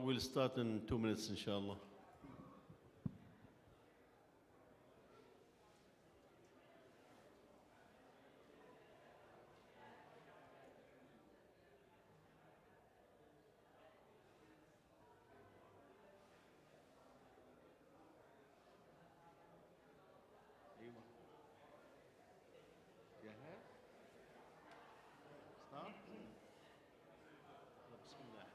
we'll start in 2 minutes, inshallah. Start? Bismillah.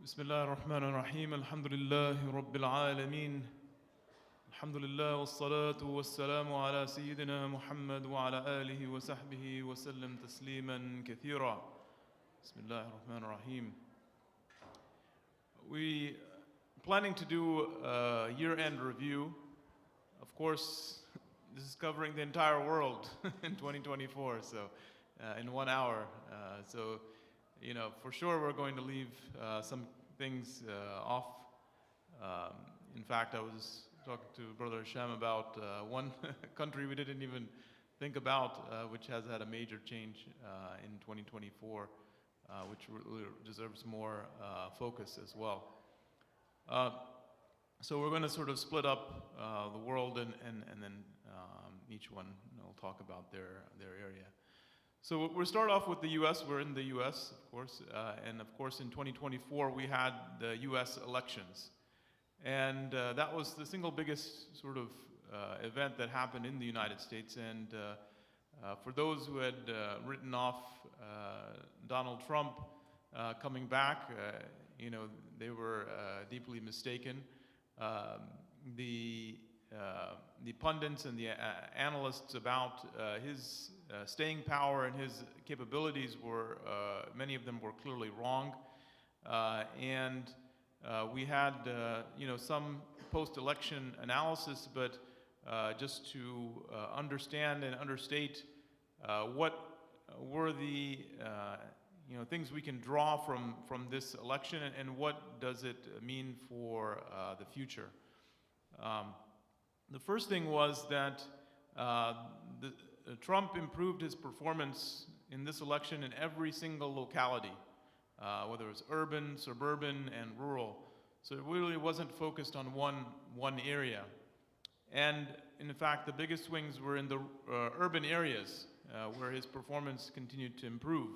بسم الله الرحمن الرحيم الحمد لله رب العالمين الحمد لله والصلاة والسلام على سيدنا محمد وعلى آله وصحبه وسلم تسليما كثيرا بسم الله الرحمن الرحيم. We planning to do a year-end review. Of course, this is covering the entire world in 2024, so in 1 hour. So, you know, for sure we're going to leave some things off. In fact, I was talking to Brother Hisham about one country we didn't even think about, which has had a major change in 2024, which really deserves more focus as well. So we're going to sort of split up the world and then each one will talk about their area. So we'll start off with the US. We're in the US, of course. And of course, in 2024, we had the US elections. And that was the single biggest sort of event that happened in the United States. And for those who had written off Donald Trump coming back, you know, they were deeply mistaken. The pundits and the analysts about his staying power and his capabilities were, many of them were clearly wrong. And we had, you know, some post-election analysis, but just to understand and understate what were the, you know, things we can draw from this election and what does it mean for the future. The first thing was that Trump improved his performance in this election in every single locality, whether it was urban, suburban, and rural. So it really wasn't focused on one area. And in fact, the biggest swings were in the urban areas where his performance continued to improve.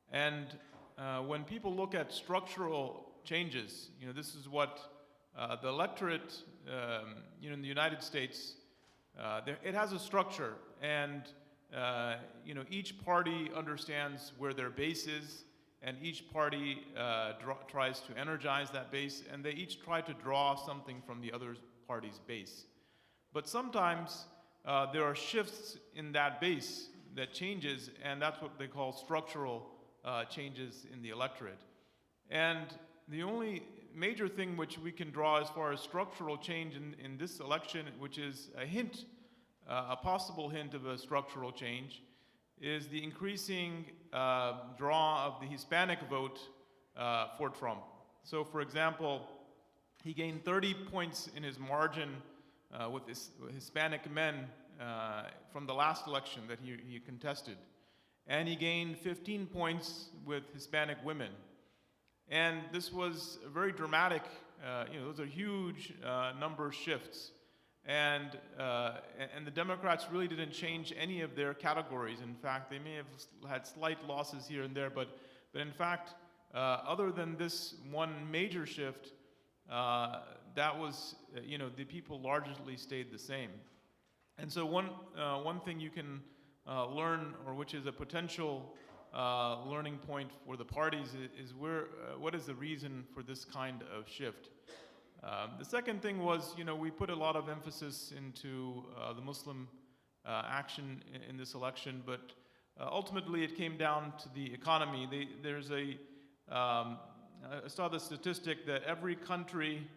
And when people look at structural changes, you know, this is what the electorate, you know, in the United States, it has a structure, and you know, each party understands where their base is, and each party tries to energize that base, and they each try to draw something from the other party's base. But sometimes there are shifts in that base that changes, and that's what they call structural changes in the electorate. And the only major thing which we can draw as far as structural change in this election, which is a hint, a possible hint of a structural change, is the increasing draw of the Hispanic vote for Trump. So for example, he gained 30 points in his margin with Hispanic men from the last election that he contested. And he gained 15 points with Hispanic women. And this was a very dramatic, you know, those are huge number shifts. And the Democrats really didn't change any of their categories. In fact, they may have had slight losses here and there, but in fact, other than this one major shift, that was, you know, the people largely stayed the same. And so one thing you can learn, or which is a potential learning point for the parties, is what is the reason for this kind of shift. The second thing was, you know, we put a lot of emphasis into the Muslim action in this election, but ultimately it came down to the economy. I saw the statistic that every country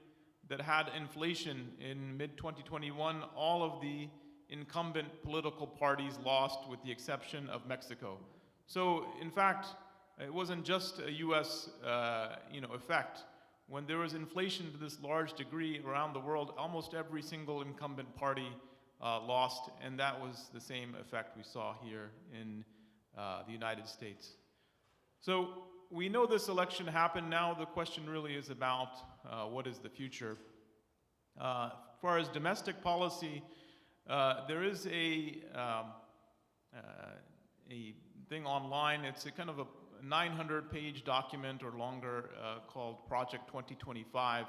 that had inflation in mid-2021, all of the incumbent political parties lost with the exception of Mexico. So in fact, it wasn't just a US effect. When there was inflation to this large degree around the world, almost every single incumbent party lost, and that was the same effect we saw here in the United States. So we know this election happened. Now the question really is about what is the future. As far as domestic policy, there is a thing online. It's a kind of a 900-page document or longer called Project 2025.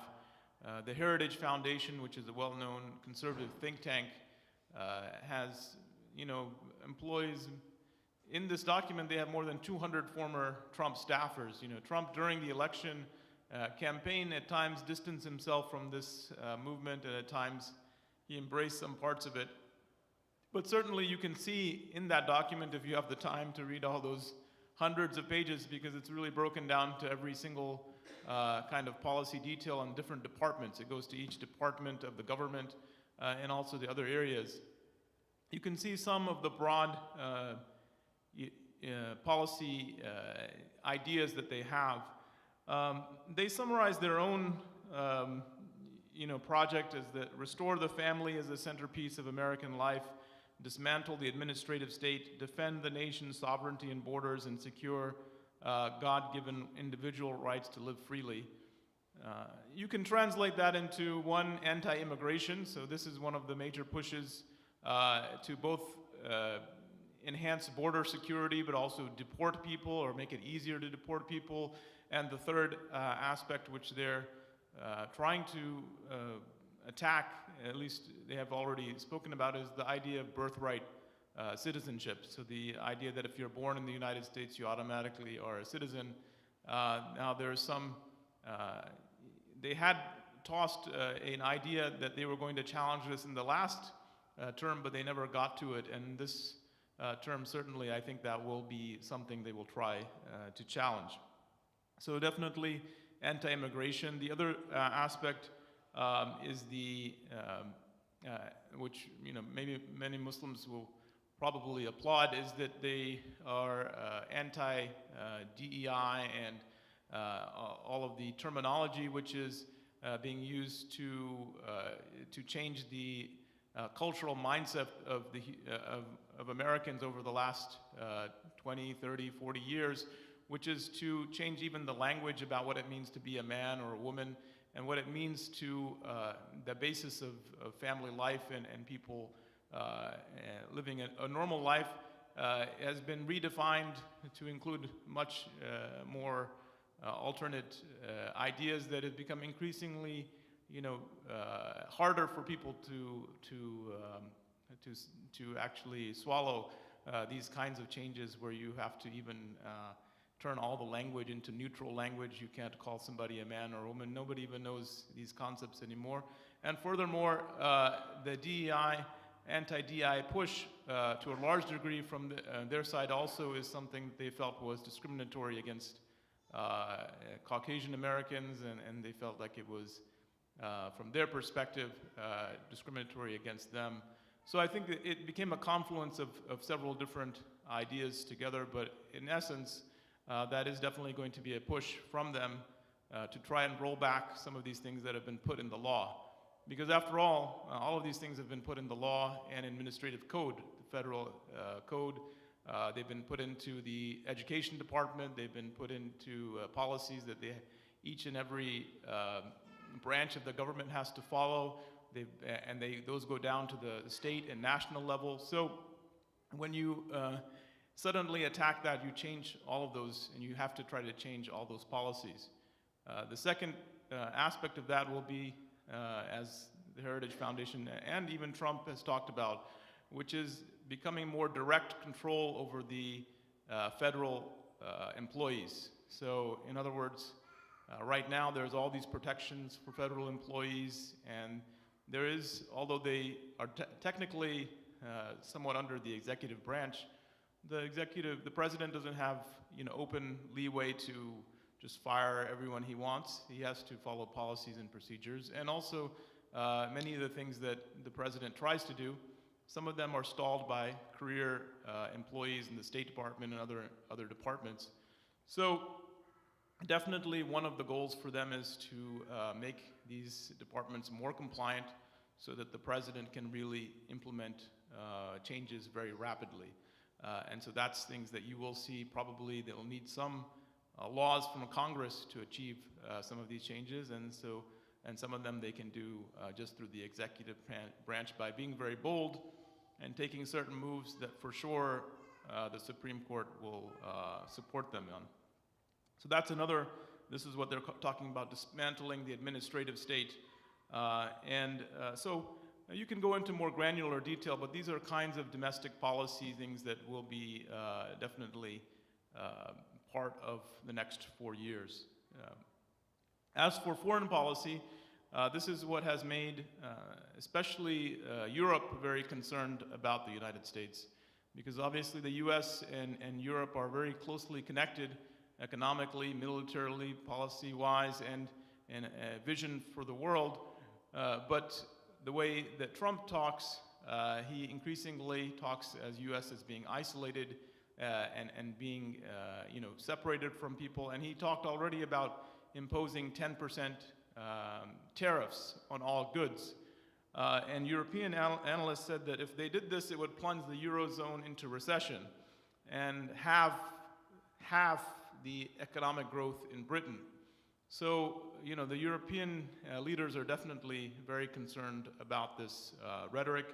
The Heritage Foundation, which is a well-known conservative think tank, has, employees. In this document, they have more than 200 former Trump staffers. Trump, during the election campaign, at times distanced himself from this movement, and at times he embraced some parts of it. But certainly you can see in that document, if you have the time to read all those hundreds of pages, because it's really broken down to every single kind of policy detail on different departments. It goes to each department of the government and also the other areas. You can see some of the broad policy ideas that they have. They summarize their own project as that restore the family as the centerpiece of American life, dismantle the administrative state, defend the nation's sovereignty and borders, and secure God-given individual rights to live freely. You can translate that into one, anti-immigration. So this is one of the major pushes to both enhance border security, but also deport people or make it easier to deport people. And the third aspect, which they're trying to attack, at least they have already spoken about, is the idea of birthright citizenship. So the idea that if you're born in the United States, you automatically are a citizen. Now there's some, they had tossed an idea that they were going to challenge this in the last term, but they never got to it. And this term, certainly, I think that will be something they will try to challenge. So definitely anti-immigration. The other aspect is the, which maybe many Muslims will probably applaud, is that they are anti-DEI and all of the terminology which is being used to change the cultural mindset of Americans over the last 20, 30, 40 years, which is to change even the language about what it means to be a man or a woman, and what it means to the basis of family life and people living a normal life has been redefined to include much more alternate ideas that have become increasingly, harder for people to actually swallow these kinds of changes, where you have to even turn all the language into neutral language. You can't call somebody a man or a woman. Nobody even knows these concepts anymore. And furthermore, the DEI, anti-DEI push to a large degree from their side also is something they felt was discriminatory against Caucasian Americans, and they felt like it was, from their perspective, discriminatory against them. So I think that it became a confluence of several different ideas together, but in essence, that is definitely going to be a push from them to try and roll back some of these things that have been put in the law. Because after all of these things have been put in the law and administrative code, the federal code. They've been put into the education department. They've been put into policies that each and every branch of the government has to follow. Those go down to the state and national level. So when you suddenly attack that, you change all of those, and you have to try to change all those policies. The second aspect of that will be, as the Heritage Foundation and even Trump has talked about, which is becoming more direct control over the federal employees. So in other words, right now there's all these protections for federal employees, and there is, although they are technically somewhat under the executive branch, the president doesn't have, open leeway to just fire everyone he wants. He has to follow policies and procedures. And also, many of the things that the president tries to do, some of them are stalled by career employees in the State Department and other departments. So definitely one of the goals for them is to make these departments more compliant so that the president can really implement changes very rapidly. And so that's things that you will see. Probably they'll need some laws from Congress to achieve some of these changes, and some of them they can do just through the executive branch by being very bold and taking certain moves that for sure the Supreme Court will support them on. So that's this is what they're talking about, dismantling the administrative state. So you can go into more granular detail, but these are kinds of domestic policy things that will be definitely part of the next 4 years. As for foreign policy, this is what has made especially Europe very concerned about the United States, because obviously the US and Europe are very closely connected economically, militarily, policy-wise, and a vision for the world. But the way that Trump talks, he increasingly talks as US as being isolated and being separated from people. And he talked already about imposing 10% tariffs on all goods. And European analysts said that if they did this, it would plunge the Eurozone into recession and have half the economic growth in Britain. So, the European leaders are definitely very concerned about this rhetoric.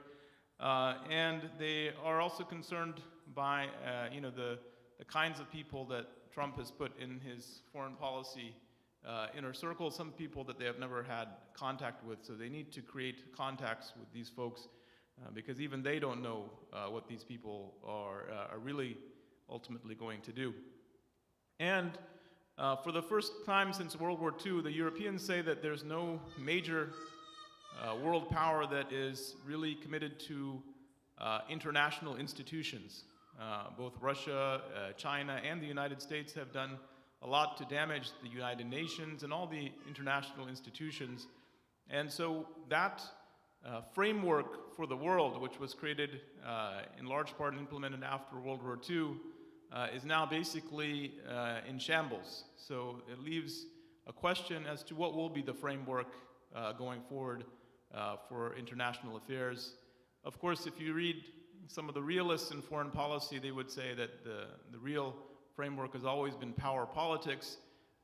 And they are also concerned by, the kinds of people that Trump has put in his foreign policy inner circle, some people that they have never had contact with. So they need to create contacts with these folks because even they don't know what these people are really ultimately going to do. And for the first time since World War II, the Europeans say that there's no major world power that is really committed to international institutions. Both Russia, China, and the United States have done a lot to damage the United Nations and all the international institutions. And so that framework for the world, which was created in large part and implemented after World War II, is now basically in shambles. So it leaves a question as to what will be the framework going forward for international affairs. Of course, if you read some of the realists in foreign policy, they would say that the real framework has always been power politics,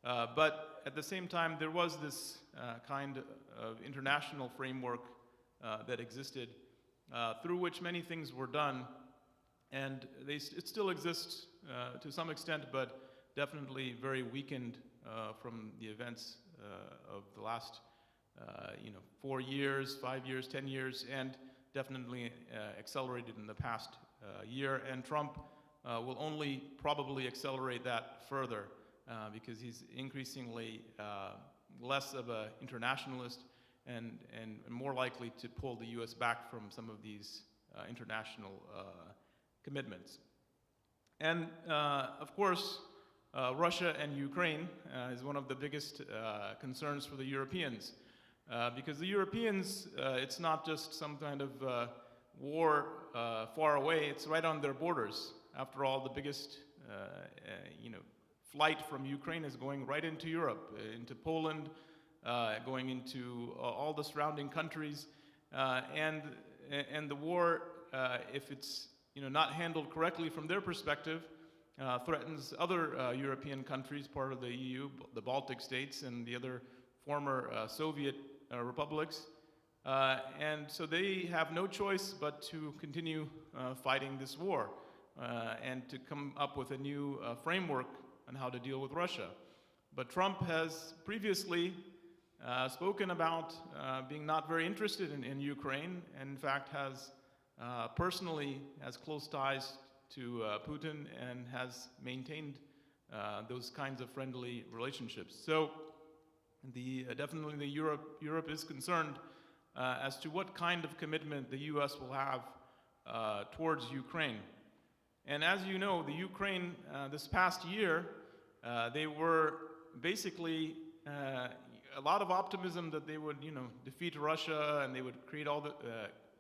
but at the same time, there was this kind of international framework that existed through which many things were done, and it still exists to some extent, but definitely very weakened from the events of the last 4 years, 5 years, 10 years, and definitely accelerated in the past year. And Trump will only probably accelerate that further because he's increasingly less of an internationalist and more likely to pull the US back from some of these international commitments. And of course, Russia and Ukraine is one of the biggest concerns for the Europeans. Because the Europeans, it's not just some kind of war far away, it's right on their borders. After all, the biggest flight from Ukraine is going right into Europe, into Poland, going into all the surrounding countries. And the war, if it's not handled correctly from their perspective, threatens other European countries, part of the EU, the Baltic states, and the other former Soviet republics. And so they have no choice but to continue fighting this war and to come up with a new framework on how to deal with Russia. But Trump has previously spoken about being not very interested in Ukraine, and in fact has personally has close ties to Putin and has maintained those kinds of friendly relationships. So definitely Europe is concerned as to what kind of commitment the US will have towards Ukraine. And as you know, the Ukraine this past year, they were basically a lot of optimism that they would, defeat Russia and they would create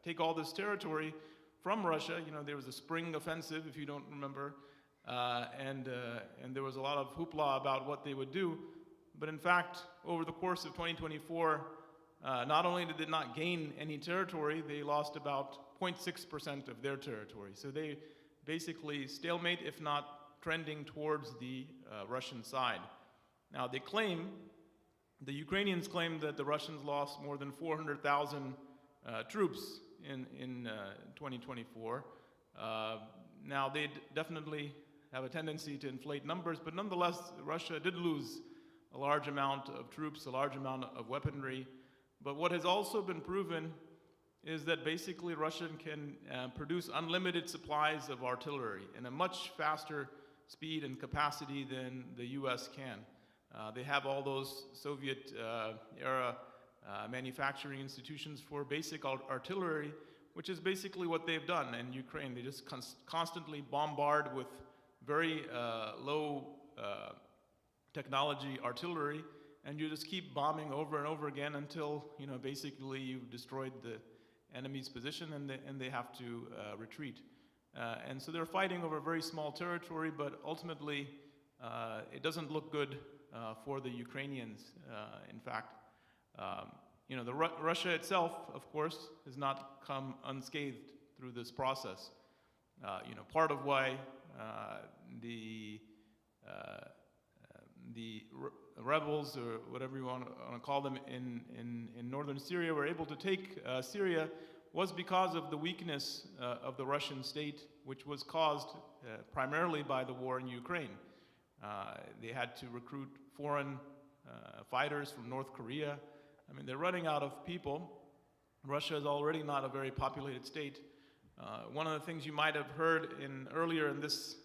take all this territory from Russia. There was a spring offensive, if you don't remember, and there was a lot of hoopla about what they would do. But in fact, over the course of 2024, not only did they not gain any territory, they lost about 0.6% of their territory. So they basically stalemate, if not trending towards the Russian side. Now the Ukrainians claim that the Russians lost more than 400,000 troops in 2024. Now they definitely have a tendency to inflate numbers, but nonetheless, Russia did lose a large amount of troops, a large amount of weaponry. But what has also been proven is that basically Russia can produce unlimited supplies of artillery in a much faster speed and capacity than the US can. They have all those Soviet-era manufacturing institutions for basic artillery, which is basically what they've done in Ukraine. They just constantly bombard with very low technology artillery, and you just keep bombing over and over again until basically you've destroyed the enemy's position and they have to retreat. And so they're fighting over a very small territory, but ultimately it doesn't look good for the Ukrainians. In fact, Russia itself, of course, has not come unscathed through this process. Part of why the rebels, or whatever you want to call them, in northern Syria were able to take Syria was because of the weakness of the Russian state, which was caused primarily by the war in Ukraine. They had to recruit foreign fighters from North Korea. I mean, they're running out of people. Russia is already not a very populated state. One of the things you might have heard earlier in this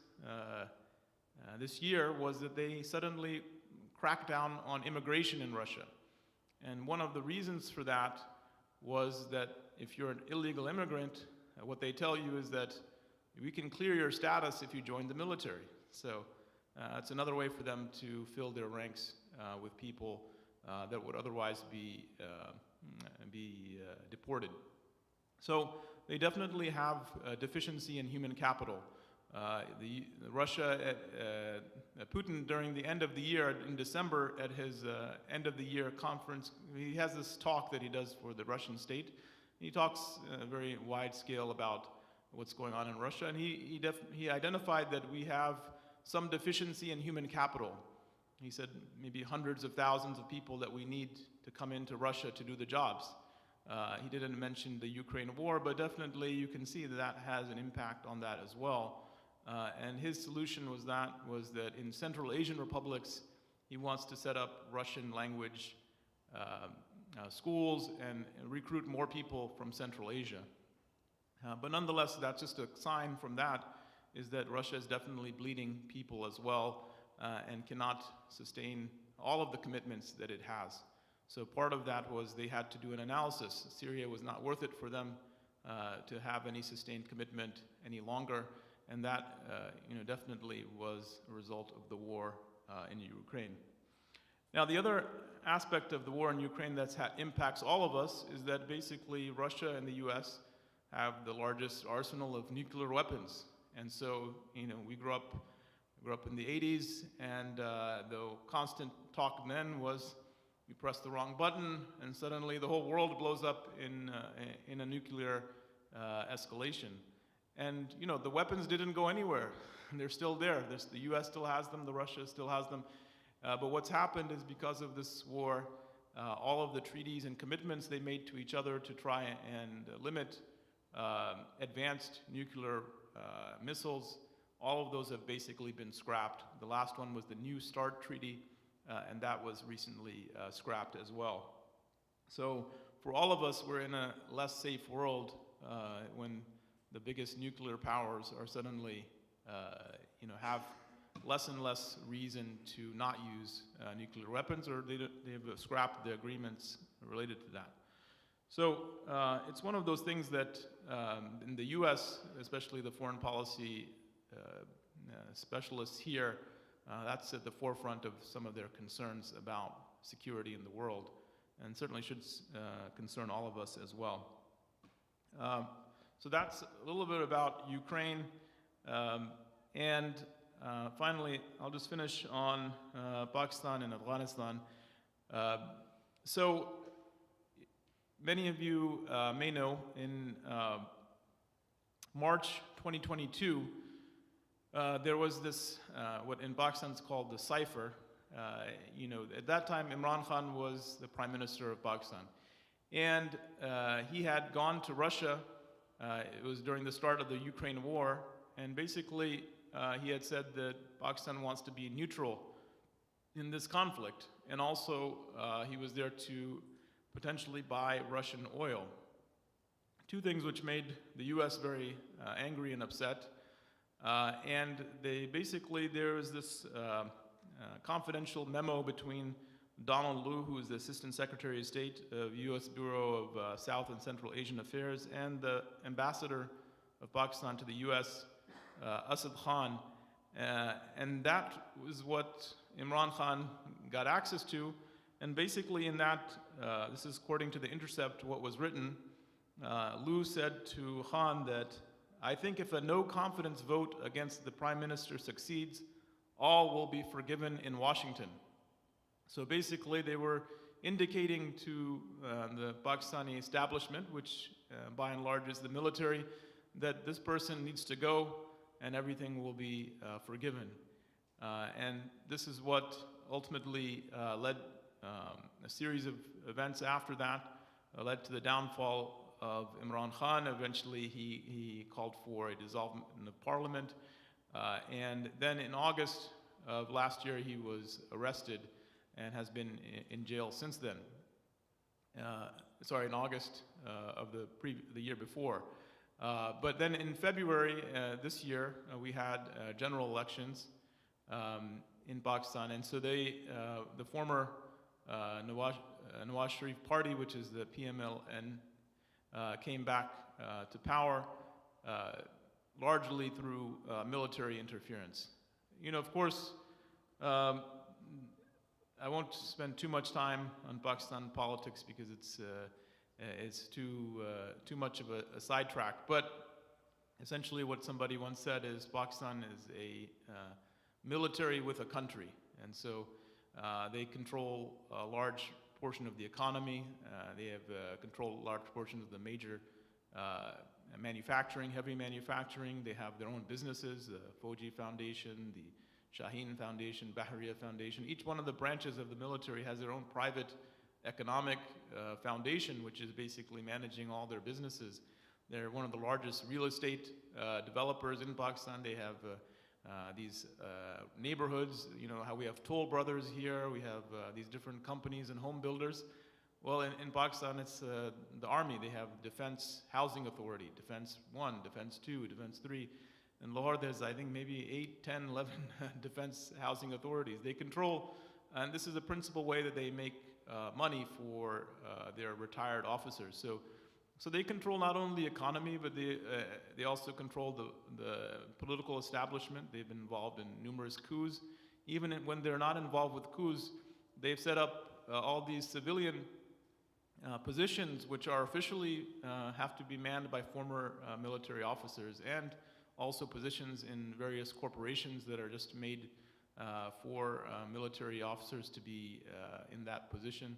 year was that they suddenly cracked down on immigration in Russia. And one of the reasons for that was that if you're an illegal immigrant, what they tell you is that we can clear your status if you join the military. So it's another way for them to fill their ranks with people that would otherwise be deported. So they definitely have a deficiency in human capital. Putin, during the end of the year, in December, at his end of the year conference, he has this talk that he does for the Russian state. He talks very wide scale about what's going on in Russia, and he identified that we have some deficiency in human capital. He said maybe hundreds of thousands of people that we need to come into Russia to do the jobs. He didn't mention the Ukraine war, but definitely you can see that that has an impact on that as well. And his solution was that in Central Asian republics, he wants to set up Russian language schools and recruit more people from Central Asia. But nonetheless, that's just a sign from that, is that Russia is definitely bleeding people as well and cannot sustain all of the commitments that it has. So part of that was they had to do an analysis. Syria was not worth it for them to have any sustained commitment any longer. And that definitely was a result of the war in Ukraine. Now, the other aspect of the war in Ukraine that impacts all of us is that basically Russia and the US have the largest arsenal of nuclear weapons. And so, we grew up in the 80s, and the constant talk then was you press the wrong button, and suddenly the whole world blows up in a nuclear escalation. And the weapons didn't go anywhere. They're still there. The US still has them, the Russia still has them. But what's happened is because of this war, all of the treaties and commitments they made to each other to try and limit advanced nuclear missiles, all of those have basically been scrapped. The last one was the New START Treaty, and that was recently scrapped as well. So for all of us, we're in a less safe world when the biggest nuclear powers are suddenly, have less and less reason to not use nuclear weapons, or they've scrapped the agreements related to that. So it's one of those things that in the US, especially the foreign policy specialists here, that's at the forefront of some of their concerns about security in the world, and certainly should concern all of us as well. So that's a little bit about Ukraine. And finally, I'll just finish on Pakistan and Afghanistan. So many of you may know in March 2022, there was this, what in Pakistan is called the cipher. At that time, Imran Khan was the Prime Minister of Pakistan. And he had gone to Russia. It was during the start of the Ukraine war. And basically, he had said that Pakistan wants to be neutral in this conflict. And also, he was there to potentially buy Russian oil. Two things which made the US very angry and upset. And there was this confidential memo between Donald Lu, who is the Assistant Secretary of State of US Bureau of South and Central Asian Affairs, and the Ambassador of Pakistan to the US, Asad Khan. And that was what Imran Khan got access to. And basically in that, this is according to The Intercept, what was written, Lu said to Khan that, "I think if a no confidence vote against the Prime Minister succeeds, all will be forgiven in Washington." So basically they were indicating to the Pakistani establishment, which by and large is the military, that this person needs to go and everything will be forgiven. And this is what ultimately led a series of events after that, led to the downfall of Imran Khan. Eventually he called for a dissolvement of parliament. And then in August of last year, he was arrested and has been in jail since then. In August of the year before. But then in February this year, we had general elections in Pakistan. And so the former Nawaz Sharif party, which is the PMLN, came back to power largely through military interference. Of course, I won't spend too much time on Pakistan politics because it's too much of a sidetrack. But essentially what somebody once said is Pakistan is a military with a country. And so they control a large portion of the economy. They have controlled large portions of the major manufacturing, heavy manufacturing. They have their own businesses, the Fauji Foundation, the Shaheen Foundation, Bahariya Foundation. Each one of the branches of the military has their own private economic foundation, which is basically managing all their businesses. They're one of the largest real estate developers in Pakistan. They have these neighborhoods, how we have Toll Brothers here, we have these different companies and home builders. Well, in Pakistan, it's the army. They have Defense Housing Authority, Defense 1, Defense 2, Defense 3. In Lahore, there's, I think, maybe 8, 10, 11 defense housing authorities. They control, and this is the principal way that they make money for their retired officers. So they control not only the economy, but they also control the political establishment. They've been involved in numerous coups. Even when they're not involved with coups, they've set up all these civilian positions, which are officially have to be manned by former military officers, and also positions in various corporations that are just made for military officers to be in that position.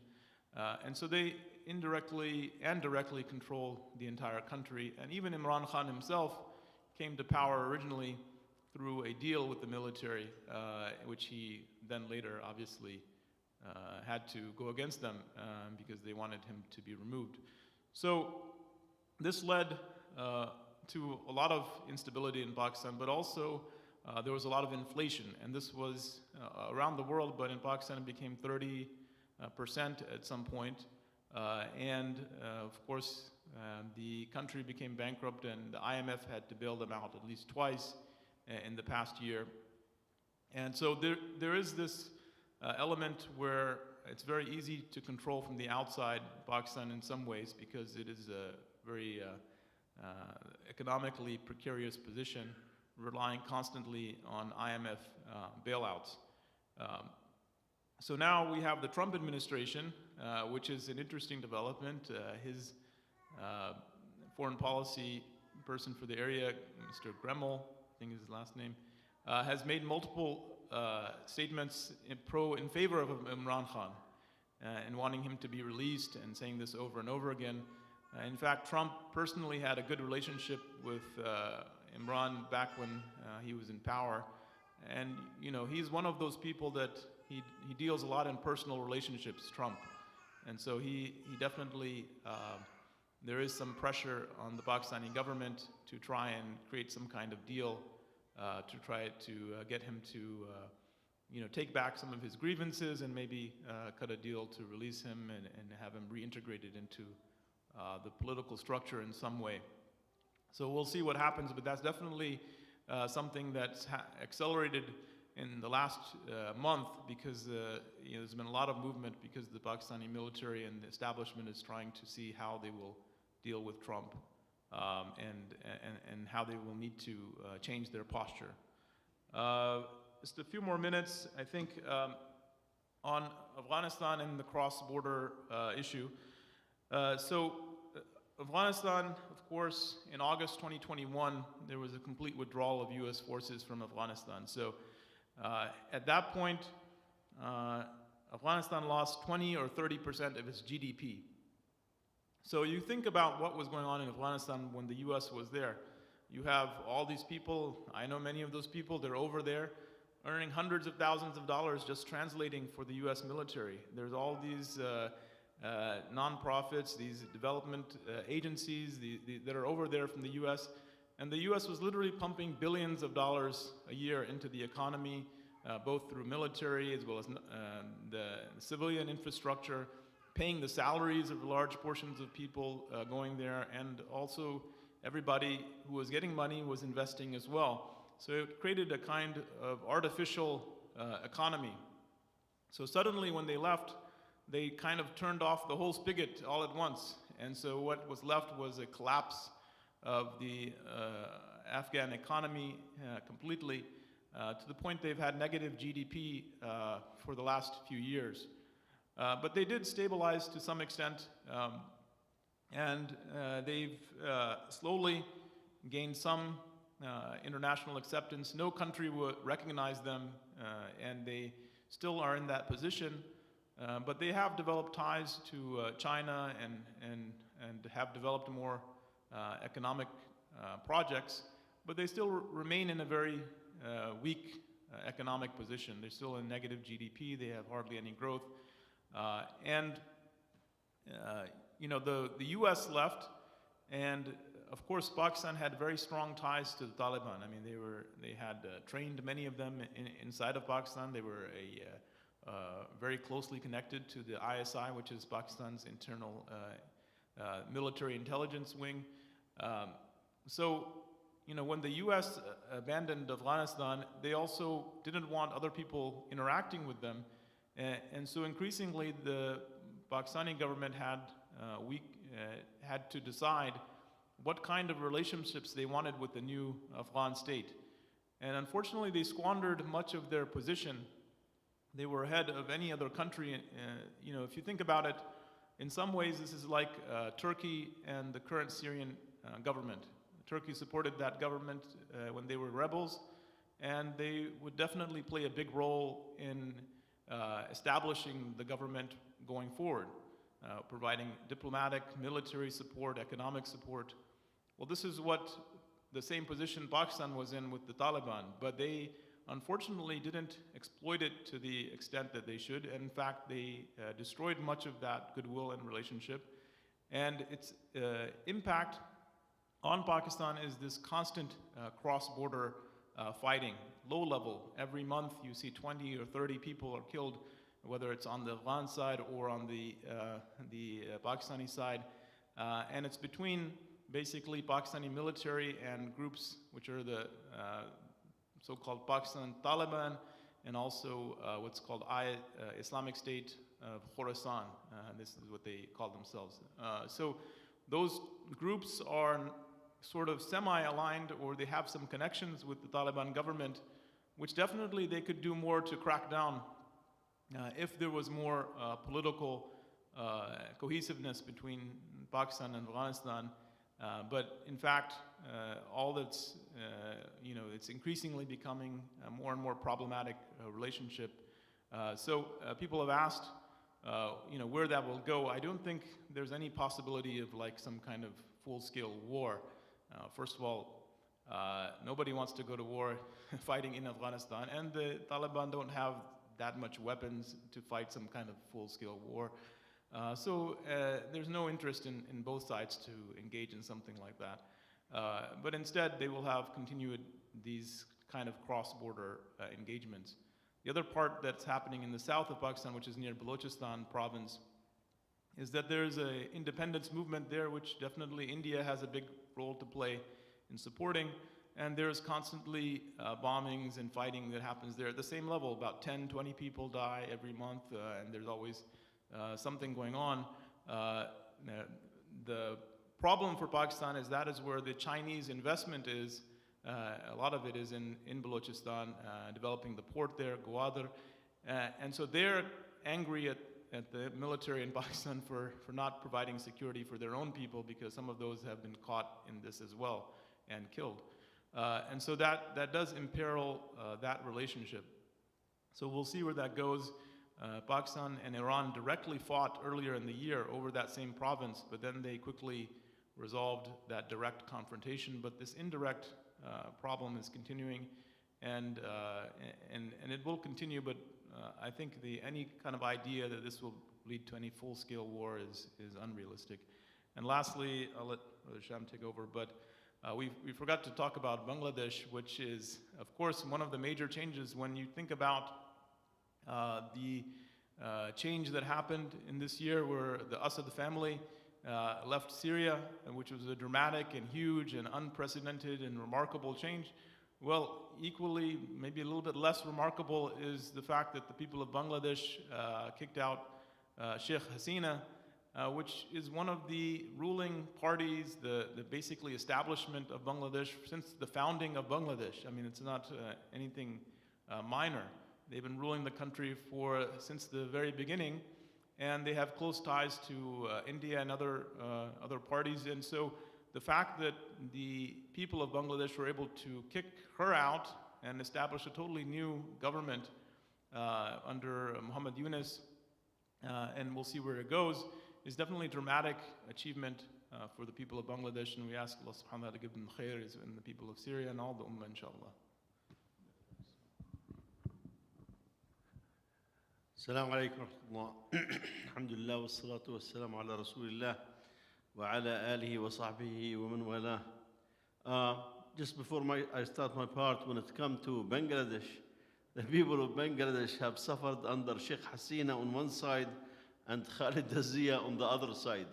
And so they indirectly and directly control the entire country. And even Imran Khan himself came to power originally through a deal with the military, which he then later obviously had to go against them because they wanted him to be removed. So this led to a lot of instability in Pakistan, but also there was a lot of inflation. And this was around the world, but in Pakistan it became 30% at some point. Of course, the country became bankrupt and the IMF had to bail them out at least twice in the past year. And so there is this element where it's very easy to control from the outside Pakistan in some ways because it is a very economically precarious position relying constantly on IMF bailouts. So now we have the Trump administration, which is an interesting development. His foreign policy person for the area, Mr. Gremmel, I think is his last name, has made multiple statements in favor of Imran Khan and wanting him to be released, and saying this over and over again. In fact, Trump personally had a good relationship with Imran back when he was in power. And you know, he's one of those people that he deals a lot in personal relationships, Trump. And so he definitely, there is some pressure on the Pakistani government to try and create some kind of deal to try to get him to you know, take back some of his grievances and maybe cut a deal to release him and have him reintegrated into the political structure in some way. So we'll see what happens, but that's definitely something that's accelerated in the last month, because you know, there's been a lot of movement because the Pakistani military and the establishment is trying to see how they will deal with Trump and how they will need to change their posture. Just a few more minutes, I think, on Afghanistan and the cross-border issue. Afghanistan, of course, in August 2021, there was a complete withdrawal of US forces from Afghanistan. So at that point, Afghanistan lost 20 or 30% of its GDP. So you think about what was going on in Afghanistan when the US was there. You have all these people, I know many of those people, they're over there earning hundreds of thousands of dollars just translating for the US military. There's all these non-profits, these development agencies that are over there from the US. And the US was literally pumping billions of dollars a year into the economy, both through military as well as the civilian infrastructure, paying the salaries of large portions of people going there, and also everybody who was getting money was investing as well. So it created a kind of artificial economy. So suddenly when they left, they kind of turned off the whole spigot all at once. And so what was left was a collapse of the Afghan economy completely, to the point they've had negative GDP for the last few years. But they did stabilize to some extent, and they've slowly gained some international acceptance. No country would recognize them, and they still are in that position. But they have developed ties to China and have developed more economic projects, but they still remain in a very weak economic position. They're still in negative GDP. They have hardly any growth. You know, the US left, and of course Pakistan had very strong ties to the Taliban. I mean, they had trained many of them inside of Pakistan. They were very closely connected to the ISI, which is Pakistan's internal military intelligence wing. So, you know, when the US abandoned Afghanistan, they also didn't want other people interacting with them. And so increasingly the Pakistani government had to decide what kind of relationships they wanted with the new Afghan state. And unfortunately, they squandered much of their position. They were ahead of any other country. You know, if you think about it, in some ways this is like Turkey and the current Syrian government. Turkey supported that government when they were rebels, and they would definitely play a big role in establishing the government going forward, providing diplomatic, military support, economic support. Well, this is what the same position Pakistan was in with the Taliban, but they unfortunately didn't exploit it to the extent that they should. In fact, they destroyed much of that goodwill and relationship. And its impact on Pakistan is this constant cross-border fighting, low level. Every month you see 20 or 30 people are killed, whether it's on the Afghan side or on the Pakistani side. And it's between basically Pakistani military and groups which are the so-called Pakistan Taliban, and also what's called Islamic State of Khorasan. This is what they call themselves. So those groups are sort of semi-aligned, or they have some connections with the Taliban government, which definitely they could do more to crack down if there was more political cohesiveness between Pakistan and Afghanistan. But in fact, all that's, it's increasingly becoming a more and more problematic relationship. So people have asked, where that will go. I don't think there's any possibility of like some kind of full-scale war. First of all, nobody wants to go to war fighting in Afghanistan, and the Taliban don't have that much weapons to fight some kind of full-scale war. So there's no interest in both sides to engage in something like that. But instead, they will have continued these kind of cross-border engagements. The other part that's happening in the south of Pakistan, which is near Balochistan province, is that there's an independence movement there, which definitely India has a big role to play in supporting. And there's constantly bombings and fighting that happens there at the same level. About 10, 20 people die every month, and there's always something going on. The problem for Pakistan is that is where the Chinese investment is. A lot of it is in Balochistan, developing the port there, Gwadar. And so they're angry at the military in Pakistan for not providing security for their own people, because some of those have been caught in this as well and killed. And so that does imperil that relationship. So we'll see where that goes. Pakistan and Iran directly fought earlier in the year over that same province, but then they quickly resolved that direct confrontation. But this indirect problem is continuing, and it will continue. But I think any kind of idea that this will lead to any full-scale war is unrealistic. And lastly, I'll let Brother Sham take over. But we forgot to talk about Bangladesh, which is, of course, one of the major changes when you think about the change that happened in this year, where the Assad family left Syria, which was a dramatic and huge and unprecedented and remarkable change. Well, equally, maybe a little bit less remarkable is the fact that the people of Bangladesh kicked out Sheikh Hasina, which is one of the ruling parties, the basically establishment of Bangladesh since the founding of Bangladesh. I mean, it's not anything minor. They've been ruling the country since the very beginning, and they have close ties to India and other parties. And so the fact that the people of Bangladesh were able to kick her out and establish a totally new government under Muhammad Yunus, and we'll see where it goes, is definitely a dramatic achievement for the people of Bangladesh. And we ask Allah subhanahu wa ta'ala to give them khair, and the people of Syria and all the ummah, inshallah. السلام عليكم ورحمة الله. الحمد لله والصلاة والسلام على رسول الله وعلى آله وصحبه ومن والاه. Just before I start my part, when it comes to Bangladesh, the people of Bangladesh have suffered under Sheikh Hasina on one side and Khalid Zia on the other side.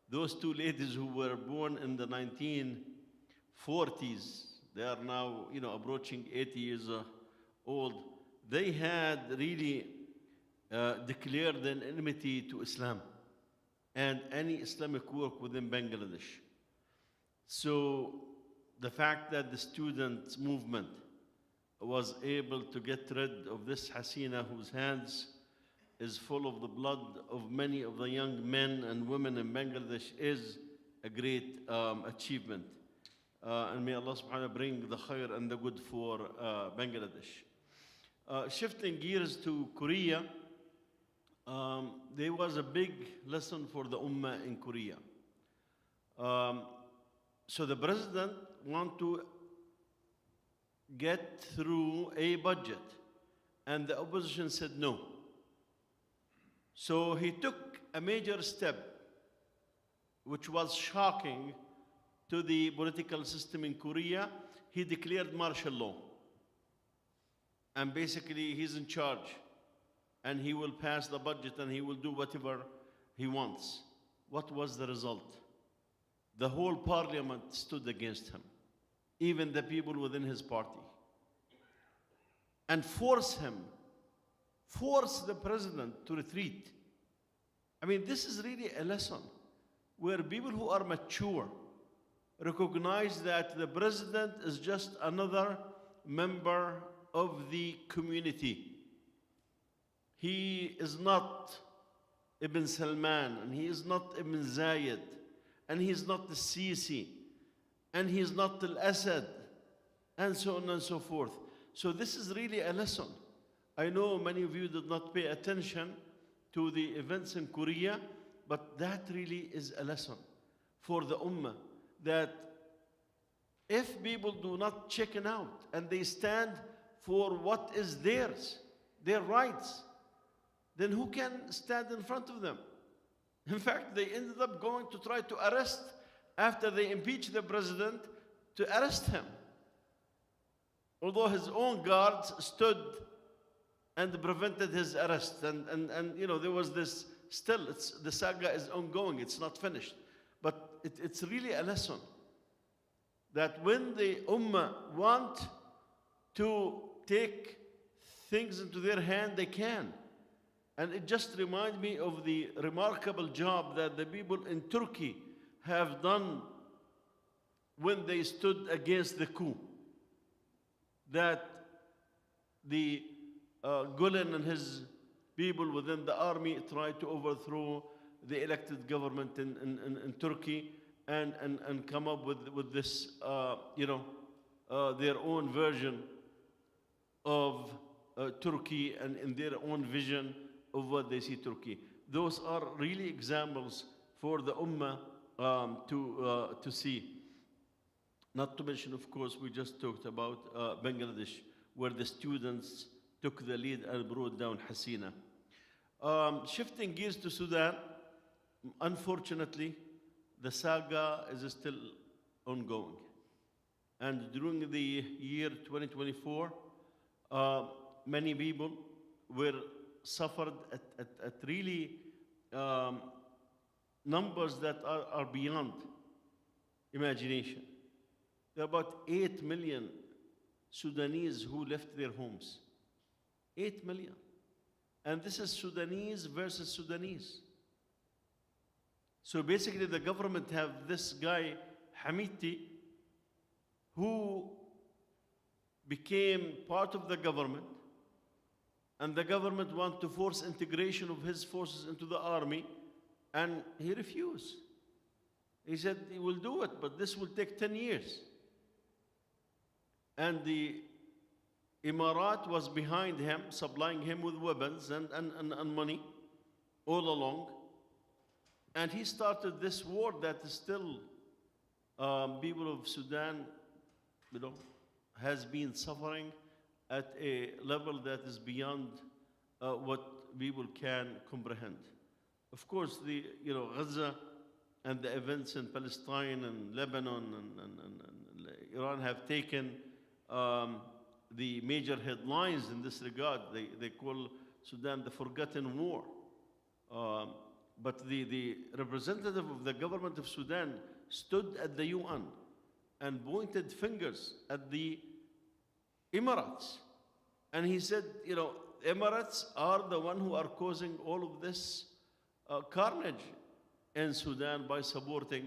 Those two ladies who were born in the 1940s, they are now, approaching 80 years old. They had really declared an enmity to Islam and any Islamic work within Bangladesh. So the fact that the student movement was able to get rid of this Hasina, whose hands is full of the blood of many of the young men and women in Bangladesh, is a great achievement. And may Allah subhanahu wa ta'ala bring the khair and the good for Bangladesh. Shifting gears to Korea, there was a big lesson for the Ummah in Korea. So the president wanted to get through a budget, and the opposition said no. So he took a major step, which was shocking to the political system in Korea. He declared martial law. And basically, he's in charge. And he will pass the budget and he will do whatever he wants. What was the result? The whole parliament stood against him, even the people within his party, and force the president to retreat. I mean, this is really a lesson where people who are mature recognize that the president is just another member of the community. He is not Ibn Salman, and he is not Ibn Zayed, and he is not the Sisi, and he is not Al-Assad, and so on and so forth. So this is really a lesson. I know many of you did not pay attention to the events in Korea, but that really is a lesson for the Ummah, that if people do not chicken out and they stand for what is theirs, their rights, then who can stand in front of them? In fact, they ended up going to try to arrest, after they impeached the president, to arrest him. Although his own guards stood and prevented his arrest. And you know, there was this, still, the saga is ongoing, it's not finished. But it's really a lesson that when the Ummah want to take things into their hand, they can. And it just reminds me of the remarkable job that the people in Turkey have done when they stood against the coup. That the Gulen and his people within the army tried to overthrow the elected government in Turkey and come up with this, their own version of Turkey and in their own vision of what they see Turkey. Those are really examples for the Ummah to see. Not to mention, of course, we just talked about Bangladesh, where the students took the lead and brought down Hasina. Shifting gears to Sudan, unfortunately, the saga is still ongoing. And during the year 2024, many people were suffered at really numbers that are beyond imagination. There are about 8 million Sudanese who left their homes. 8 million. And this is Sudanese versus Sudanese. So basically the government have this guy, Hamiti, who became part of the government, and the government wanted to force integration of his forces into the army, and he refused. He said he will do it, but this will take 10 years. And the Emirat was behind him, supplying him with weapons and money all along. And he started this war that is still, people of Sudan, has been suffering at a level that is beyond what people can comprehend. Of course, Gaza and the events in Palestine and Lebanon and Iran have taken the major headlines in this regard. They call Sudan the forgotten war. But the representative of the government of Sudan stood at the UN and pointed fingers at the Emirates. And he said, Emirates are the one who are causing all of this carnage in Sudan by supporting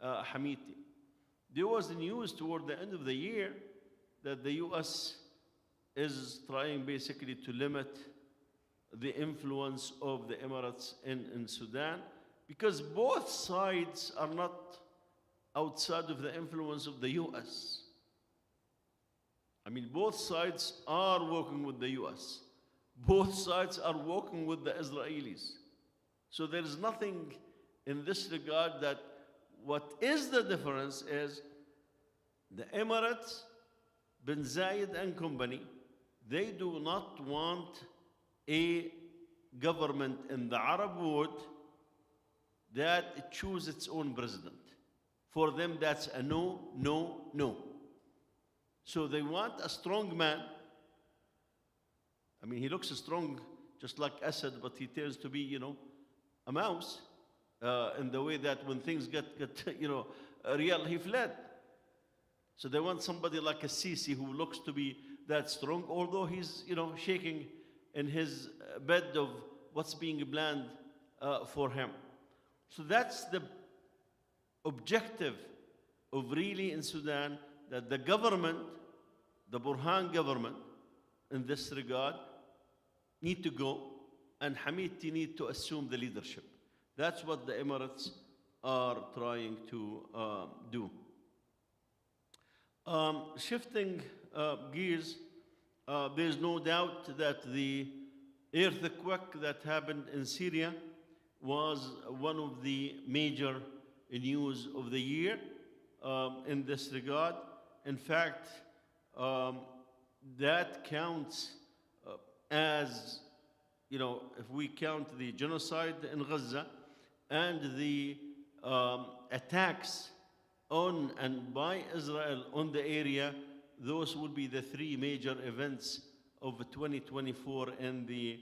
Hamiti. There was news toward the end of the year that the US is trying basically to limit the influence of the Emirates in Sudan, because both sides are not outside of the influence of the US. I mean, both sides are working with the US. Both sides are working with the Israelis. So there is nothing in this regard. That what is the difference is the Emirates, Bin Zayed and company, they do not want a government in the Arab world that chooses its own president. For them, that's a no, no, no. So they want a strong man. I mean, he looks strong just like Assad, but he tends to be, a mouse in the way that when things get real, he fled. So they want somebody like a Sisi who looks to be that strong, although he's, shaking in his bed of what's being planned for him. So that's the objective of really in Sudan that the government, the Burhan government, in this regard, need to go, and Hamidti need to assume the leadership. That's what the Emirates are trying to do. Shifting gears, there's no doubt that the earthquake that happened in Syria was one of the major news of the year in this regard. In fact, that counts as, if we count the genocide in Gaza and the attacks on and by Israel on the area, those will be the three major events of 2024 in the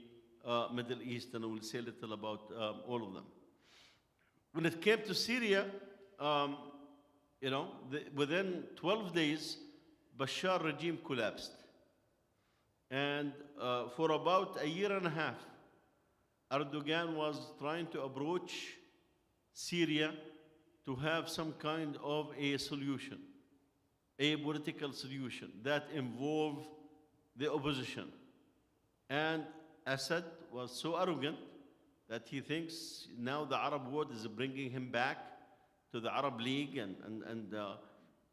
Middle East, and we'll say a little about all of them. When it came to Syria, within 12 days, Bashar regime collapsed. And for about a year and a half, Erdogan was trying to approach Syria to have some kind of a solution, a political solution that involved the opposition. And Assad was so arrogant that he thinks now the Arab world is bringing him back to the Arab League, and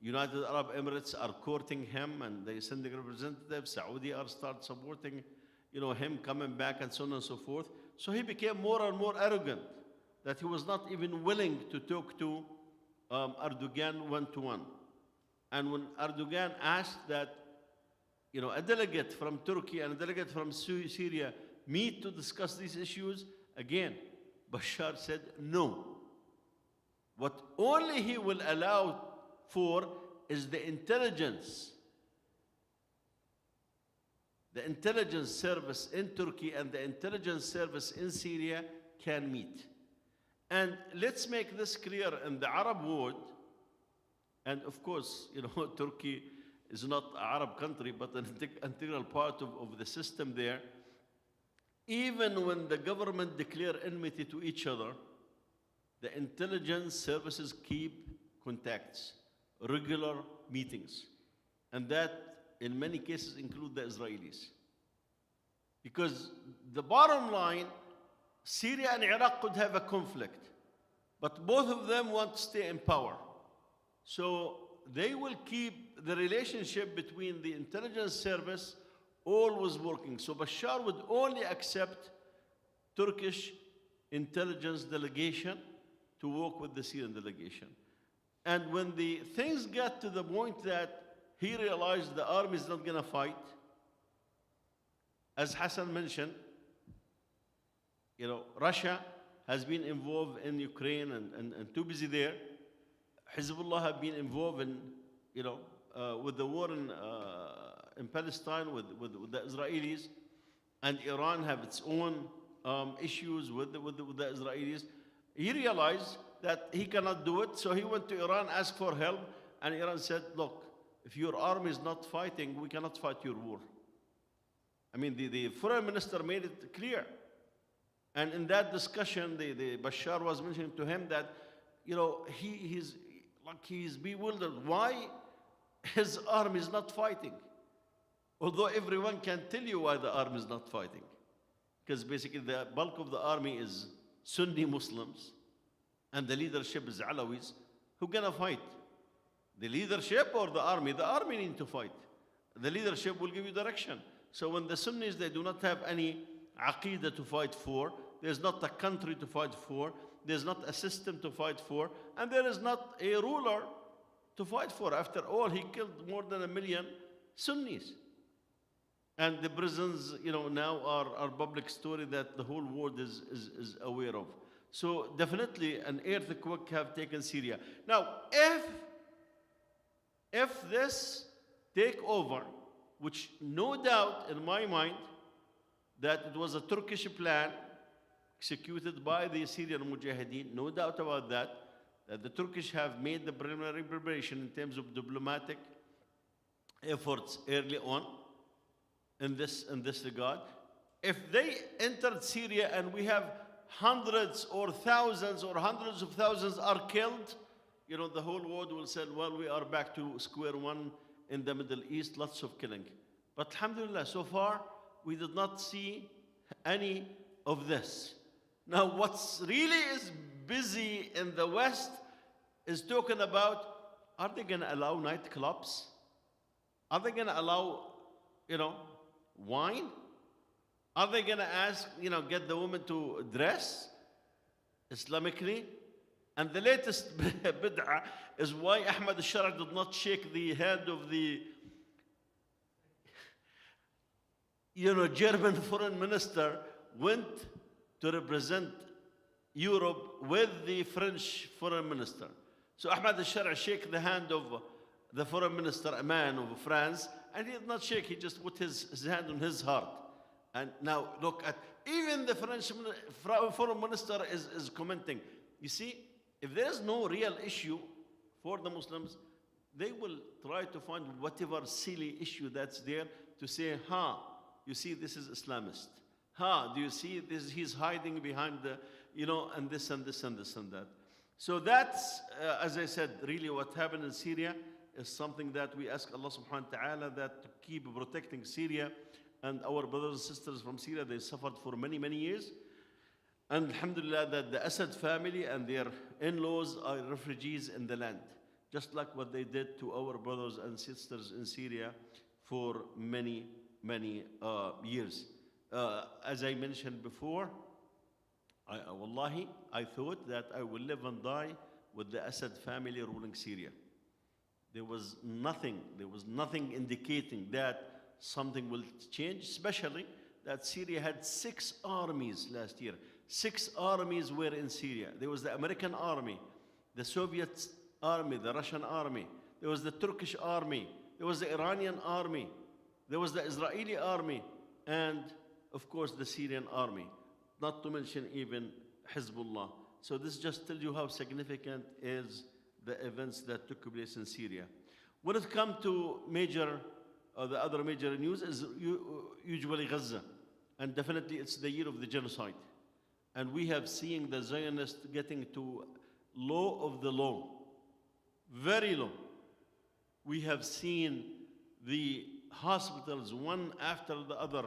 United Arab Emirates are courting him, and they sending representatives. Saudi are start supporting, him coming back, and so on and so forth. So he became more and more arrogant that he was not even willing to talk to Erdogan one-to-one. And when Erdogan asked that, a delegate from Turkey and a delegate from Syria meet to discuss these issues, again, Bashar said no. What only he will allow for is the intelligence. The intelligence service in Turkey and the intelligence service in Syria can meet. And let's make this clear in the Arab world. And of course, Turkey is not an Arab country, but an integral part of the system there. Even when the government declare enmity to each other, the intelligence services keep contacts, regular meetings. And that, in many cases, include the Israelis. Because the bottom line, Syria and Iraq could have a conflict, but both of them want to stay in power. So they will keep the relationship between the intelligence service always working. So Bashar would only accept Turkish intelligence delegation to work with the Syrian delegation. And when the things got to the point that he realized the army is not going to fight, as Hassan mentioned, Russia has been involved in Ukraine and too busy there. Hezbollah have been involved in, with the war in Palestine with the Israelis, and Iran have its own issues with the Israelis. He realized that he cannot do it, so he went to Iran, asked for help, and Iran said, look, if your army is not fighting, we cannot fight your war. I mean, the foreign minister made it clear. And in that discussion, the Bashar was mentioning to him that, he's bewildered. Why his army is not fighting? Although everyone can tell you why the army is not fighting. Because basically the bulk of the army is Sunni Muslims, and the leadership is Alawis. Who gonna fight? The leadership or the army? The army need to fight. The leadership will give you direction. So when the Sunnis, they do not have any aqidah to fight for, there's not a country to fight for, there's not a system to fight for, and there is not a ruler to fight for. After all, he killed more than 1 million Sunnis. And the prisons, now are public story that the whole world is aware of. So definitely an earthquake have taken Syria. Now, if this takeover, which no doubt in my mind that it was a Turkish plan executed by the Syrian Mujahideen, no doubt about that the Turkish have made the preliminary preparation in terms of diplomatic efforts early on in this regard. If they entered Syria and we have hundreds or thousands or hundreds of thousands are killed, the whole world will say, well, we are back to square one in the Middle East, lots of killing. But alhamdulillah, so far, we did not see any of this. Now, what's really is busy in the West is talking about, are they going to allow nightclubs? Are they going to allow, wine? Are they going to ask, get the women to dress Islamically? And the latest bid'ah is why Ahmad al-Shara did not shake the hand of the German foreign minister, went to represent Europe with the French foreign minister. So Ahmad al-Shara shake the hand of the foreign minister, a man of France, and he did not shake, he just put his hand on his heart. And now look at, even the French foreign minister is commenting. You see, if there is no real issue for the Muslims, they will try to find whatever silly issue that's there to say, you see, this is Islamist. Do you see this? He's hiding behind the, and this and this and this and that. So that's, as I said, really what happened in Syria is something that we ask Allah subhanahu wa ta'ala that to keep protecting Syria and our brothers and sisters from Syria. They suffered for many, many years. And alhamdulillah that the Assad family and their in-laws are refugees in the land, just like what they did to our brothers and sisters in Syria for many, many years. As I mentioned before, wallahi, I thought that I will live and die with the Assad family ruling Syria. There was nothing indicating that something will change, especially that Syria had 6 armies last year. 6 armies were in Syria. There was the American army, the Soviet army, the Russian army. There was the Turkish army. There was the Iranian army. There was the Israeli army. And, of course, the Syrian army. Not to mention even Hezbollah. So this just tells you how significant is the events that took place in Syria. When it comes to the other major news is usually Gaza. And definitely it's the year of the genocide. And we have seen the Zionists getting to low of the low, very low. We have seen the hospitals, one after the other,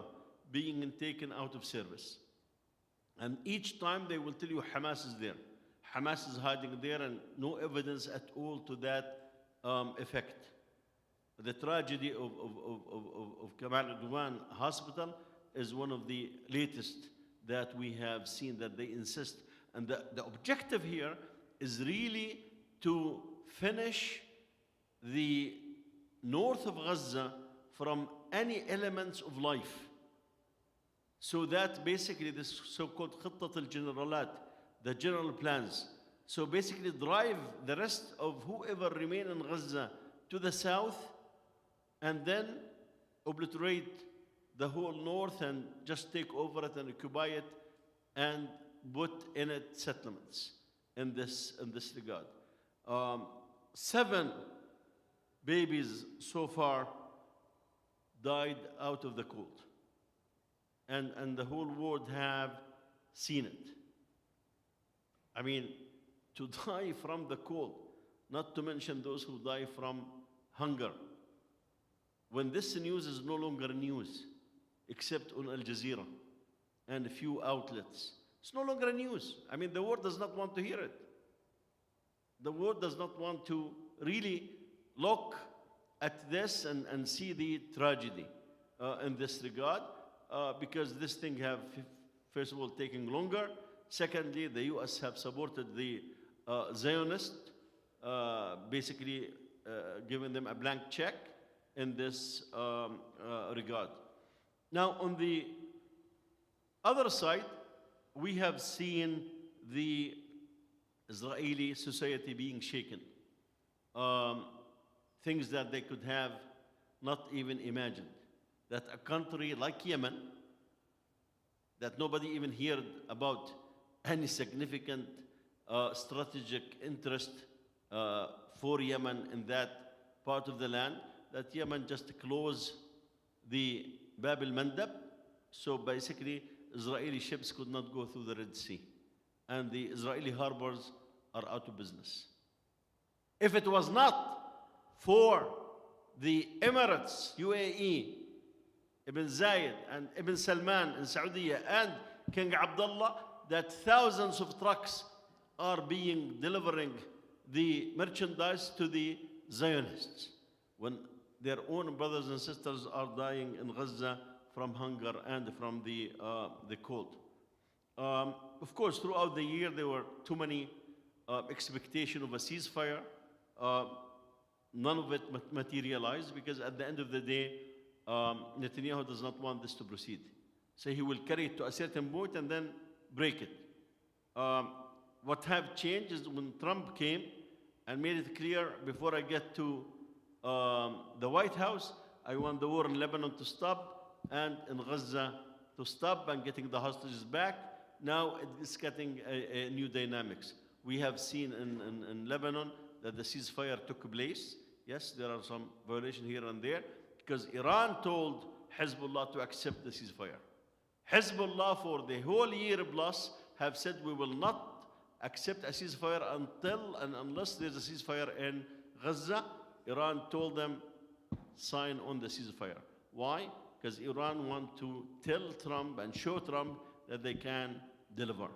being taken out of service. And each time they will tell you Hamas is there. Hamas is hiding there and no evidence at all to that effect. The tragedy of Kamal Adwan Hospital is one of the latest that we have seen that they insist. And the objective here is really to finish the north of Gaza from any elements of life. So that basically this so-called Khittat al-Generalat, the general plans. So basically drive the rest of whoever remain in Gaza to the south and then obliterate the whole north and just take over it and occupy it and put in it settlements in this regard. 7 babies so far died out of the cold. And the whole world have seen it. I mean, to die from the cold, not to mention those who die from hunger. When this news is no longer news, except on Al Jazeera and a few outlets, it's no longer news. I mean, the world does not want to hear it. The world does not want to really look at this and see the tragedy in this regard, because this thing have, first of all, taken longer. Secondly, the US have supported the Zionists, basically giving them a blank check in this regard. Now, on the other side, we have seen the Israeli society being shaken. Things that they could have not even imagined. That a country like Yemen, that nobody even heard about any significant strategic interest for Yemen in that part of the land, that Yemen just closed the Bab al-Mandab, so basically Israeli ships could not go through the Red Sea. And the Israeli harbors are out of business. If it was not for the Emirates, UAE, Ibn Zayed and Ibn Salman in Saudi and King Abdullah, that thousands of trucks are delivering the merchandise to the Zionists when their own brothers and sisters are dying in Gaza from hunger and from the cold. Of course, throughout the year, there were too many expectations of a ceasefire. None of it materialized because at the end of the day, Netanyahu does not want this to proceed. So he will carry it to a certain point and then break it. What have changed is when Trump came and made it clear, before I get to the White House, I want the war in Lebanon to stop and in Gaza to stop and getting the hostages back. Now it's getting a new dynamics. We have seen in Lebanon that the ceasefire took place. Yes, there are some violations here and there because Iran told Hezbollah to accept the ceasefire. Hezbollah for the whole year plus have said we will not accept a ceasefire until and unless there's a ceasefire in Gaza. Iran told them sign on the ceasefire. Why? Because Iran want to tell Trump and show Trump that they can deliver.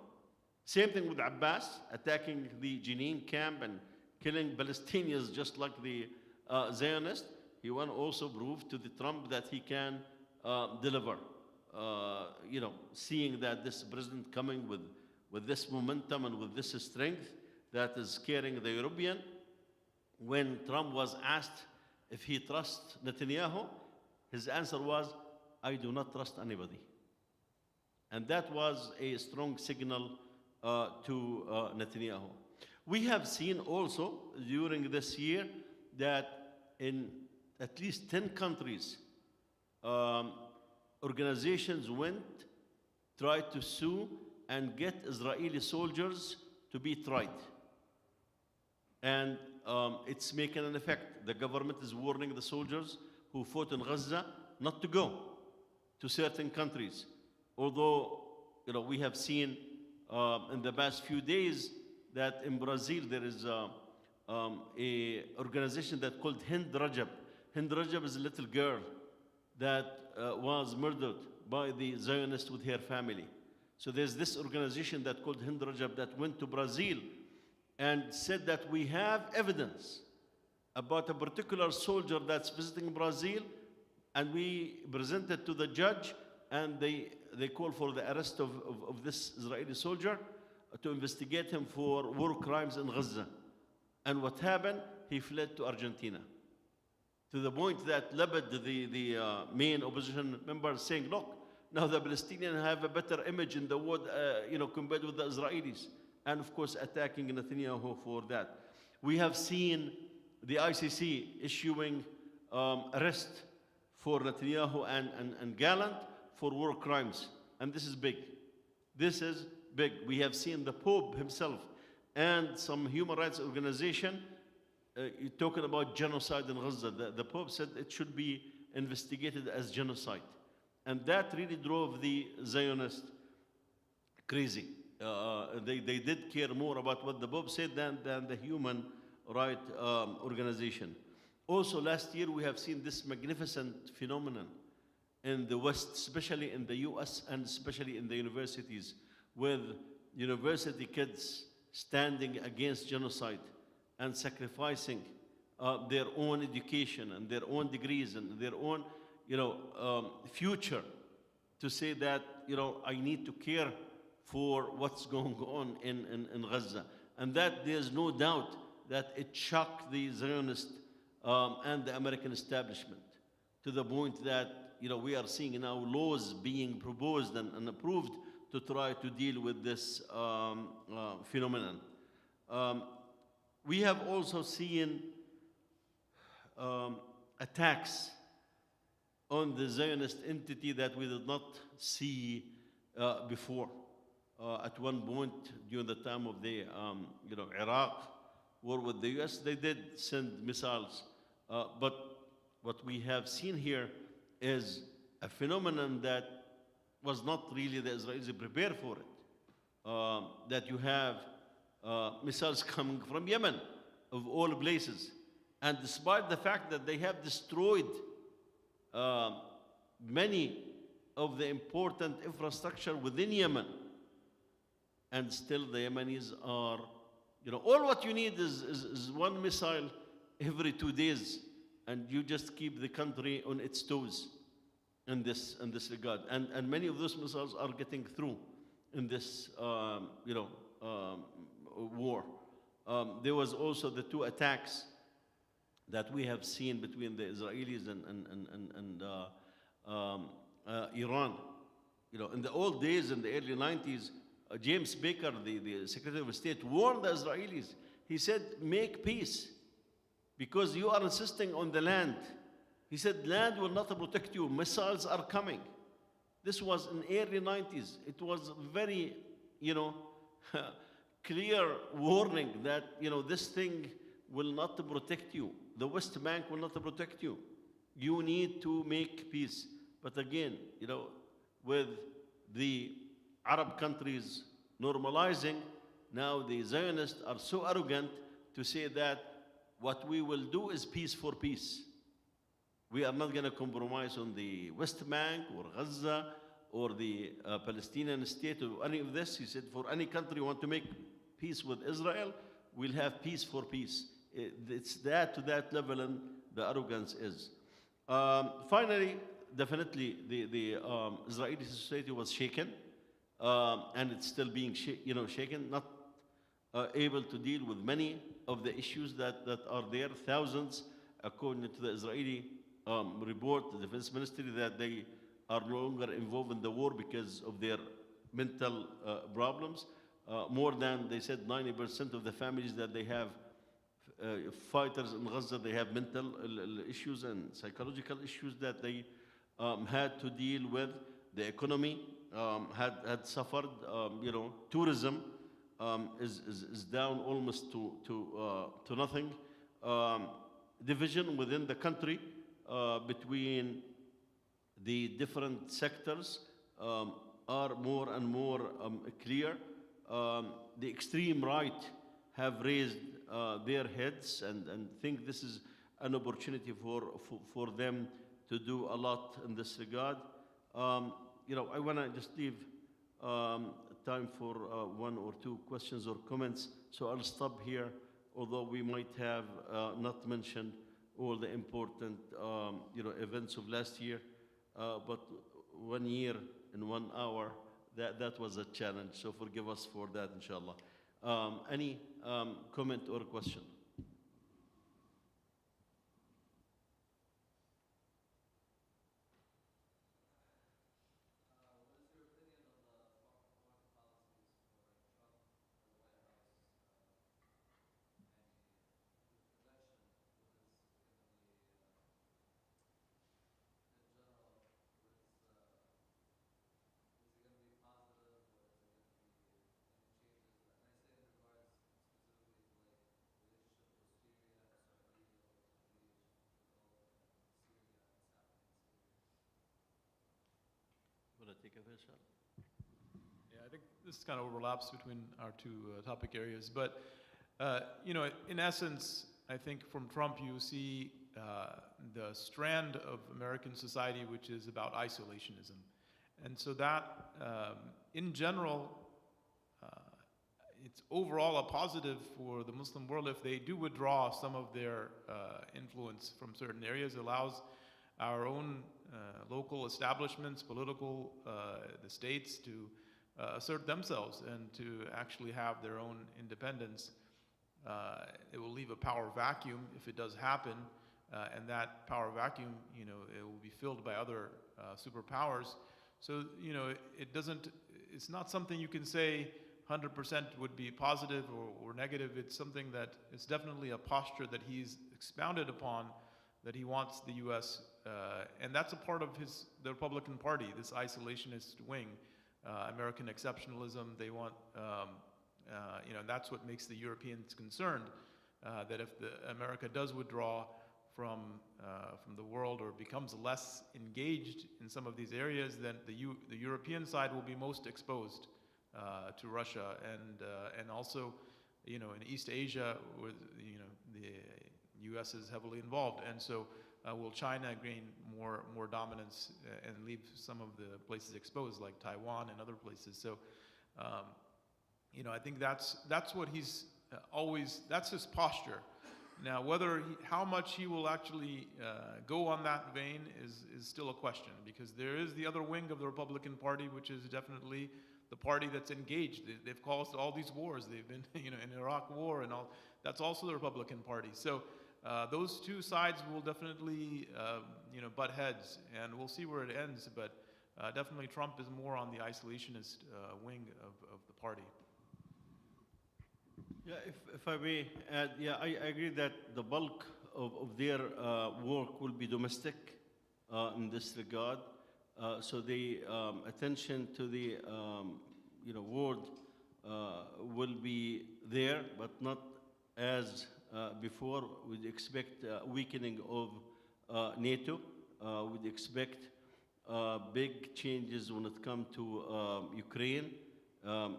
Same thing with Abbas, attacking the Jenin camp and killing Palestinians just like the Zionists. He want to also prove to the Trump that he can deliver. Seeing that this president coming with this momentum and with this strength that is scaring the European. When Trump was asked if he trusts Netanyahu, his answer was, I do not trust anybody. And that was a strong signal to Netanyahu. We have seen also during this year that in at least 10 countries, organizations tried to sue and get Israeli soldiers to be tried. And it's making an effect. The government is warning the soldiers who fought in Gaza not to go to certain countries. Although, we have seen in the past few days that in Brazil there is a organization that called Hind Rajab. Hind Rajab is a little girl that was murdered by the Zionists with her family. So there's this organization that called Hind Rajab that went to Brazil and said that we have evidence about a particular soldier that's visiting Brazil, and we presented to the judge, and they call for the arrest of this Israeli soldier to investigate him for war crimes in Gaza. And what happened? He fled to Argentina. To the point that Labad, the main opposition member, saying, look, now the Palestinians have a better image in the world, compared with the Israelis. And of course, attacking Netanyahu for that. We have seen the ICC issuing arrest for Netanyahu and Gallant for war crimes. And this is big. This is big. We have seen the Pope himself and some human rights organization talking about genocide in Gaza. The Pope said it should be investigated as genocide. And that really drove the Zionists crazy. They did care more about what the Pope said than the human rights organization. Also, last year we have seen this magnificent phenomenon in the West, especially in the US and especially in the universities, with university kids standing against genocide and sacrificing their own education and their own degrees and their own future to say that I need to care for what's going on in Gaza. And that there's no doubt that it shocked the Zionist and the American establishment to the point that we are seeing now laws being proposed and approved to try to deal with this phenomenon. We have also seen attacks on the Zionist entity that we did not see before. At one point during the time of the Iraq war with the US, they did send missiles. But what we have seen here is a phenomenon that was not really the Israelis prepared for it. That you have missiles coming from Yemen, of all places. And despite the fact that they have destroyed uh, many of the important infrastructure within Yemen, and still the Yemenis are, all what you need is one missile every 2 days, and you just keep the country on its toes in this regard. And many of those missiles are getting through in this, war. There was also the two attacks that we have seen between the Israelis and Iran. In the old days, in the early 90s, James Baker, the Secretary of State, warned the Israelis. He said, make peace, because you are insisting on the land. He said, land will not protect you. Missiles are coming. This was in early 90s. It was very, clear warning that, this thing will not protect you. The West Bank will not protect you. You need to make peace. But again, with the Arab countries normalizing, now the Zionists are so arrogant to say that what we will do is peace for peace. We are not going to compromise on the West Bank or Gaza or the Palestinian state or any of this. He said, for any country who want to make peace with Israel, we'll have peace for peace. It's that to that level, and the arrogance is. Finally, definitely, the Israeli society was shaken, and it's still being shaken, not able to deal with many of the issues that are there. Thousands, according to the Israeli report, the defense ministry, that they are no longer involved in the war because of their mental problems. More than, they said, 90% of the families that they have fighters in Gaza, they have mental issues and psychological issues that they had to deal with. The economy had suffered. Tourism is down almost to nothing. Division within the country between the different sectors are more and more clear. The extreme right have raised their heads and think this is an opportunity for them to do a lot in this regard. I want to just leave time for one or two questions or comments, so I'll stop here, although we might have not mentioned all the important events of last year, but 1 year in 1 hour, that was a challenge, so forgive us for that, inshallah. Any comment or question? Want to take a shot? Yeah, I think this kind of overlaps between our two topic areas. But, in essence, I think from Trump you see the strand of American society which is about isolationism. And so that, in general, it's overall a positive for the Muslim world if they do withdraw some of their influence from certain areas. It allows our own local establishments, the states, to assert themselves and to actually have their own independence. It will leave a power vacuum if it does happen, and that power vacuum, it will be filled by other superpowers. So, it's not something you can say 100% would be positive or negative. It's something that it's definitely a posture that he's expounded upon, that he wants the U.S., and that's a part of the Republican Party, this isolationist wing, American exceptionalism. They want, that's what makes the Europeans concerned, that if America does withdraw from the world or becomes less engaged in some of these areas, then the European side will be most exposed to Russia, and also, in East Asia, with U.S. is heavily involved, and so will China gain more dominance and leave some of the places exposed, like Taiwan and other places? So, I think that's what he's always, that's his posture. Now, how much he will actually go on that vein is still a question, because there is the other wing of the Republican Party, which is definitely the party that's engaged. They've caused all these wars. They've been, in Iraq War and all. That's also the Republican Party. So those two sides will definitely, butt heads, and we'll see where it ends. But definitely, Trump is more on the isolationist wing of the party. Yeah, if I may add, yeah, I agree that the bulk of their work will be domestic in this regard. So the attention to the world will be there, but not as before. We'd expect weakening of NATO. We'd expect big changes when it comes to Ukraine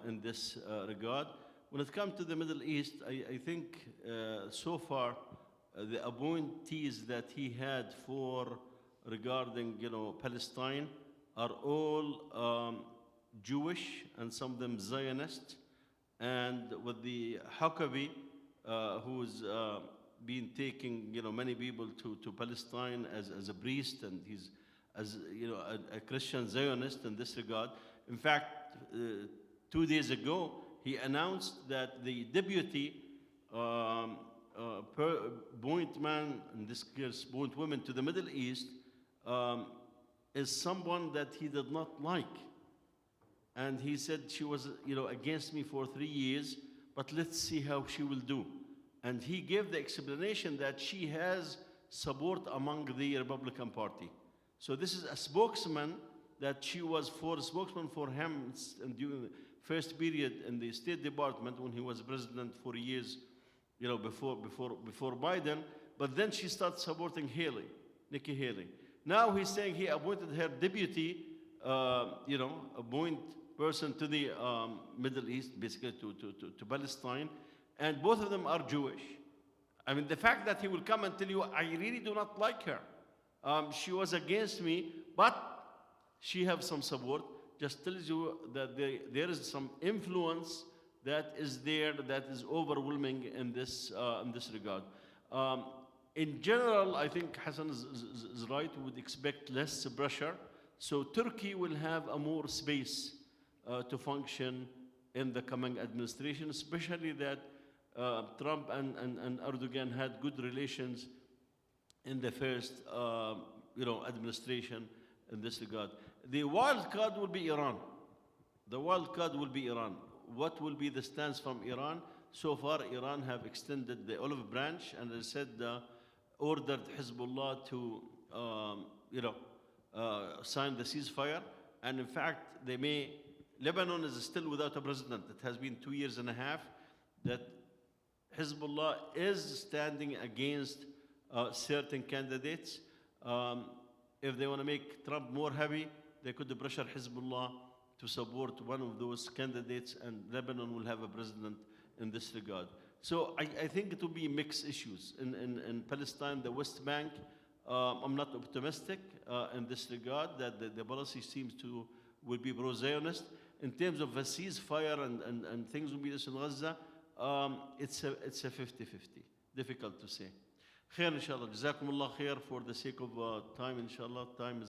in this regard. When it comes to the Middle East, I think so far the appointees that he had for regarding Palestine are all Jewish, and some of them Zionist. And with the Huckabee, who's been taking many people to Palestine as a priest, and he's a Christian Zionist in this regard. In fact, 2 days ago, he announced that the deputy point man, in this case point woman, to the Middle East is someone that he did not like. And he said she was against me for 3 years, but let's see how she will do. And he gave the explanation that she has support among the Republican Party. So this is a spokesman that she was a spokesman for him during the first period in the State Department when he was president for years, before Biden. But then she started supporting Nikki Haley. Now he's saying he appointed her deputy, appoint person to the Middle East, basically to Palestine, and both of them are Jewish. I mean, the fact that he will come and tell you, I really do not like her. She was against me, but she has some support. Just tells you that there is some influence that is there, that is overwhelming in this regard. In general, I think Hassan is right. We would expect less pressure. So Turkey will have a more space to function in the coming administration, especially that Trump and Erdogan had good relations in the first administration in this regard. The wild card will be Iran. The wild card will be Iran. What will be the stance from Iran? So far, Iran have extended the olive branch, and as I said, ordered Hezbollah to sign the ceasefire. And in fact, Lebanon is still without a president. It has been 2.5 years that Hezbollah is standing against certain candidates. If they want to make Trump more happy, they could pressure Hezbollah to support one of those candidates, and Lebanon will have a president in this regard. So I think it will be mixed issues. In Palestine, the West Bank, I'm not optimistic in this regard that the policy will be pro-Zionist. In terms of a ceasefire and things will be this in Gaza, it's a 50-50. Difficult to say. Khair, inshallah. Jazakum Allah khair. For the sake of time, inshallah, time is